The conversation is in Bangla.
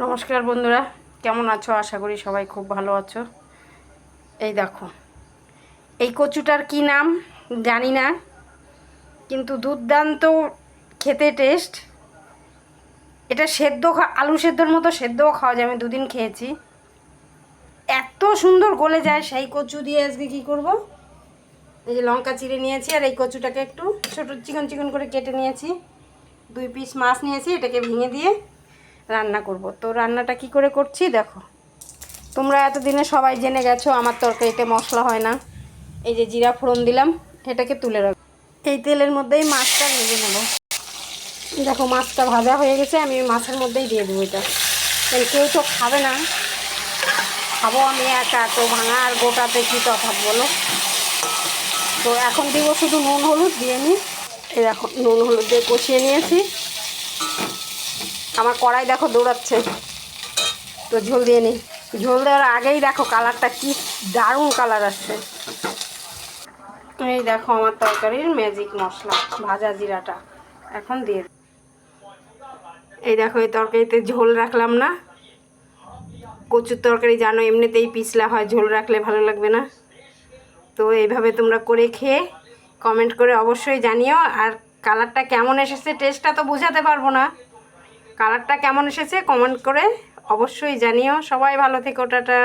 নমস্কার বন্ধুরা, কেমন আছো? আশা করি সবাই খুব ভালো আছো। এই দেখো, এই কচুটার কি নাম জানি না, কিন্তু দুর্দান্ত খেতে টেস্ট। এটা সেদ্ধ আলু সেদ্ধর মতো সেদ্ধও খাওয়া যায়। আমি দুদিন খেয়েছি, এত সুন্দর গলে যায়। সেই কচু দিয়ে আজকে কী করব, এই যে লঙ্কা চিড়ে নিয়েছি আর এই কচুটাকে একটু ছোটো চিকন চিকন করে কেটে নিয়েছি। 2 পিস মাছ নিয়েছি, এটাকে ভেঙে দিয়ে রান্না করব। তো রান্নাটা কি করে করছি দেখো। তোমরা এতদিনে সবাই জেনে গেছো আমার তরকারিতে মশলা হয় না। এই যে জিরা ফোড়ন দিলাম, এটাকে তুলে রাখবো। এই তেলের মধ্যেই মাছটা ভেজে নেব। দেখো মাছটা ভাজা হয়ে গেছে, আমি মাছের মধ্যেই দিয়ে দেবো এটা। কেউ তো খাবে না, খাবো আমি একা, তো ভাঙা আর গোটাতে কী তফাৎ বলো। তো এখন দিব শুধু নুন হলুদ দিয়ে নিই। এই দেখো নুন হলুদ দিয়ে কষিয়ে নিয়েছি। আমার কড়াই দেখো দৌড়াচ্ছে, তো ঝোল দিয়ে নিই। ঝোল দেওয়ার আগেই দেখো কালারটা কি দারুণ কালার আসছে। এই দেখো আমার তরকারির ম্যাজিক মশলা, ভাজা জিরাটা এখন দিয়ে। এই দেখো এই তরকারিতে ঝোল রাখলাম না। কচুর তরকারি জানো এমনিতেই পিছলা হয়, ঝোল রাখলে ভালো লাগবে না। তো এইভাবে তোমরা করে খেয়ে কমেন্ট করে অবশ্যই জানিও। আর কালারটা কেমন এসেছে, টেস্টটা তো বোঝাতে পারবো না, কালারটা কেমন এসেছে কমেন্ট করে অবশ্যই জানিও। সবাই ভালো থেকো, টাটা।